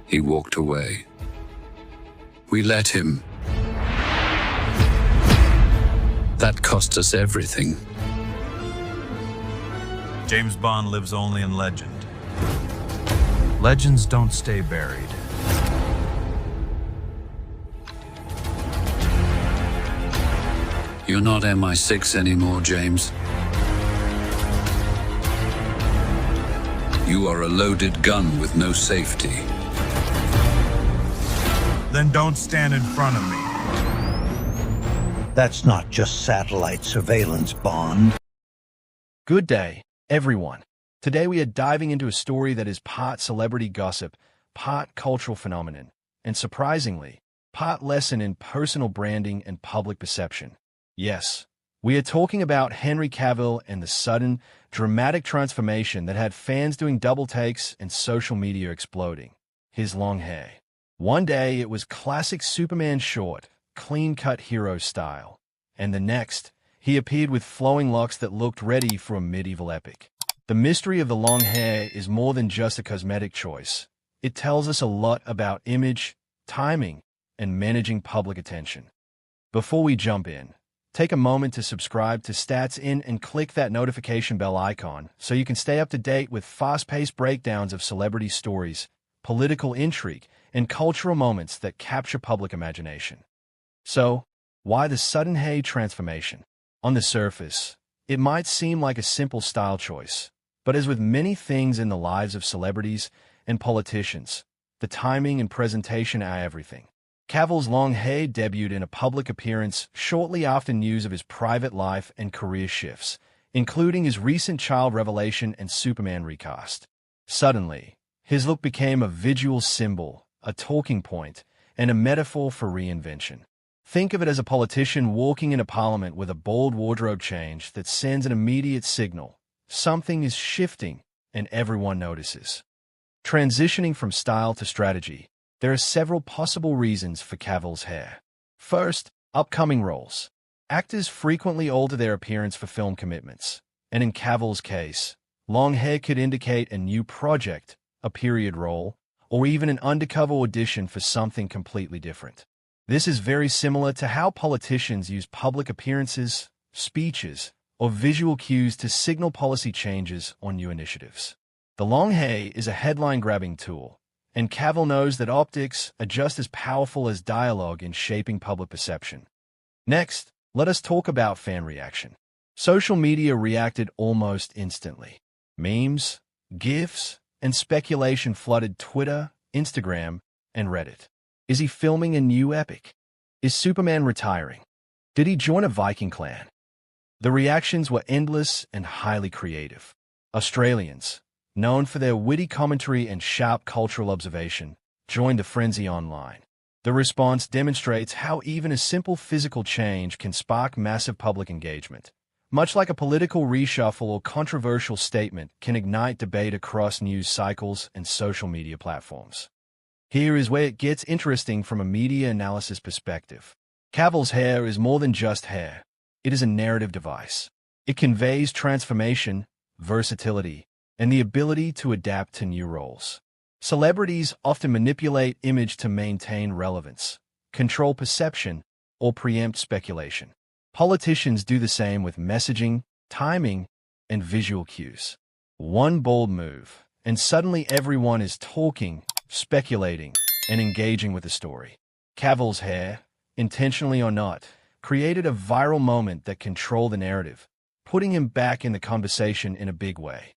He walked away. We let him. That cost us everything. James Bond lives only in legend. Legends don't stay buried. You're not MI6 anymore, James. You are a loaded gun with no safety. Then don't stand in front of me. That's not just satellite surveillance, Bond. Good day, everyone. Today we are diving into a story that is part celebrity gossip, part cultural phenomenon, and surprisingly, part lesson in personal branding and public perception. Yes, we are talking about Henry Cavill and the sudden, dramatic transformation that had fans doing double takes and social media exploding. His long hair. One day it was classic Superman short, clean-cut hero style. And the next, he appeared with flowing locks that looked ready for a medieval epic. The mystery of the long hair is more than just a cosmetic choice. It tells us a lot about image, timing, and managing public attention. Before we jump in, take a moment to subscribe to Stats In and click that notification bell icon so you can stay up to date with fast-paced breakdowns of celebrity stories, political intrigue, and cultural moments that capture public imagination. So, why the sudden hair transformation? On the surface, it might seem like a simple style choice, but as with many things in the lives of celebrities and politicians, the timing and presentation are everything. Cavill's long hair debuted in a public appearance shortly after news of his private life and career shifts, including his recent child revelation and Superman recast. Suddenly, his look became a visual symbol, a talking point, and a metaphor for reinvention. Think of it as a politician walking into Parliament with a bold wardrobe change that sends an immediate signal. Something is shifting, and everyone notices. Transitioning from style to strategy, there are several possible reasons for Cavill's hair. First, upcoming roles. Actors frequently alter their appearance for film commitments, and in Cavill's case, long hair could indicate a new project, a period role, or even an undercover audition for something completely different. This is very similar to how politicians use public appearances, speeches, or visual cues to signal policy changes or new initiatives. The long hair is a headline-grabbing tool, and Cavill knows that optics are just as powerful as dialogue in shaping public perception. Next, let us talk about fan reaction. Social media reacted almost instantly. Memes, GIFs, and speculation flooded Twitter, Instagram, and Reddit. Is he filming a new epic? Is Superman retiring? Did he join a Viking clan? The reactions were endless and highly creative. Australians, known for their witty commentary and sharp cultural observation, joined the frenzy online. The response demonstrates how even a simple physical change can spark massive public engagement. Much like a political reshuffle or controversial statement can ignite debate across news cycles and social media platforms. Here is where it gets interesting from a media analysis perspective. Cavill's hair is more than just hair. It is a narrative device. It conveys transformation, versatility, and the ability to adapt to new roles. Celebrities often manipulate image to maintain relevance, control perception, or preempt speculation. Politicians do the same with messaging, timing, and visual cues. One bold move, and suddenly everyone is talking, speculating, and engaging with the story. Cavill's hair, intentionally or not, created a viral moment that controlled the narrative, putting him back in the conversation in a big way.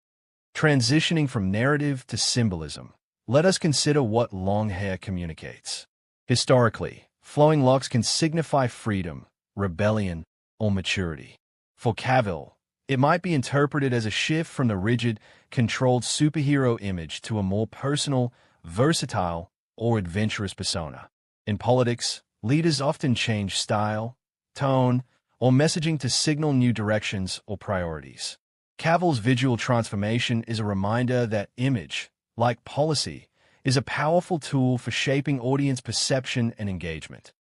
Transitioning from narrative to symbolism, let us consider what long hair communicates. Historically, flowing locks can signify freedom, rebellion, or maturity. For Cavill, it might be interpreted as a shift from the rigid, controlled superhero image to a more personal, versatile, or adventurous persona. In politics, leaders often change style, tone, or messaging to signal new directions or priorities. Cavill's visual transformation is a reminder that image, like policy, is a powerful tool for shaping audience perception and engagement.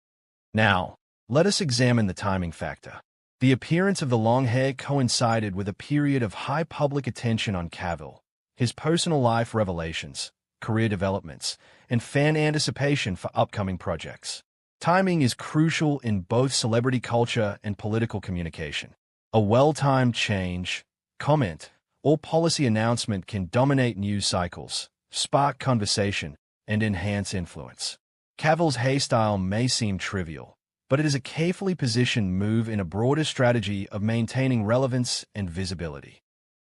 Now, let us examine the timing factor. The appearance of the long hair coincided with a period of high public attention on Cavill. His personal life revelations, career developments, and fan anticipation for upcoming projects. Timing is crucial in both celebrity culture and political communication. A well-timed change, comment, or policy announcement can dominate news cycles, spark conversation, and enhance influence. Cavill's hairstyle may seem trivial, but it is a carefully positioned move in a broader strategy of maintaining relevance and visibility.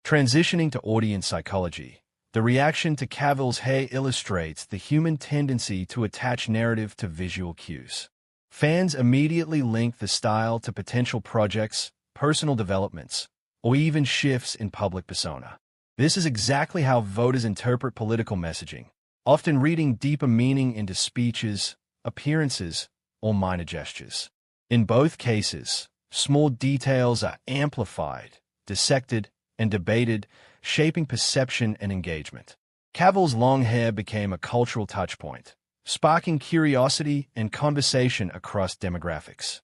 Transitioning to audience psychology, the reaction to Cavill's hair illustrates the human tendency to attach narrative to visual cues. Fans immediately link the style to potential projects, personal developments, or even shifts in public persona. This is exactly how voters interpret political messaging, often reading deeper meaning into speeches, appearances, or minor gestures. In both cases, small details are amplified, dissected, and debated, shaping perception and engagement. Cavill's long hair became a cultural touchpoint, sparking curiosity and conversation across demographics.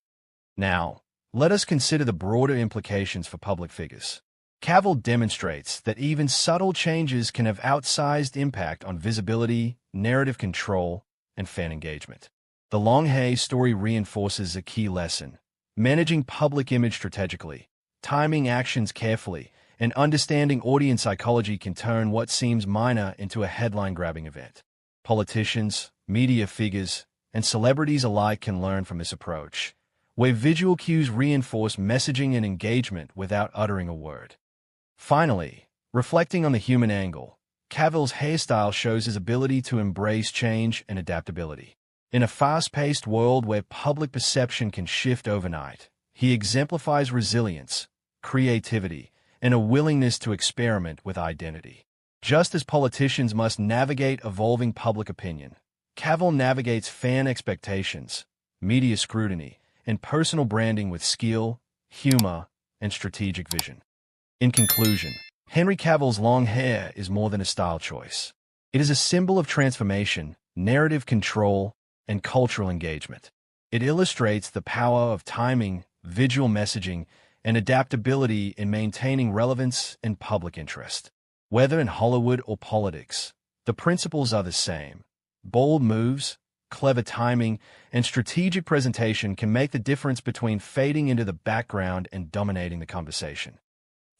Now, let us consider the broader implications for public figures. Cavill demonstrates that even subtle changes can have outsized impact on visibility, narrative control, and fan engagement. The long hair story reinforces a key lesson: managing public image strategically, timing actions carefully, and understanding audience psychology can turn what seems minor into a headline-grabbing event. Politicians, media figures, and celebrities alike can learn from this approach, where visual cues reinforce messaging and engagement without uttering a word. Finally, reflecting on the human angle, Cavill's hairstyle shows his ability to embrace change and adaptability. In a fast-paced world where public perception can shift overnight, he exemplifies resilience, creativity, and a willingness to experiment with identity. Just as politicians must navigate evolving public opinion, Cavill navigates fan expectations, media scrutiny, and personal branding with skill, humor, and strategic vision. In conclusion, Henry Cavill's long hair is more than a style choice. It is a symbol of transformation, narrative control, and cultural engagement. It illustrates the power of timing, visual messaging, and adaptability in maintaining relevance and public interest. Whether in Hollywood or politics, the principles are the same. Bold moves, clever timing, and strategic presentation can make the difference between fading into the background and dominating the conversation.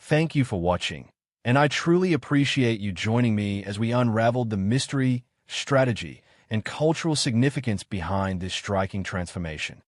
Thank you for watching, and I truly appreciate you joining me as we unraveled the mystery, strategy, and cultural significance behind this striking transformation.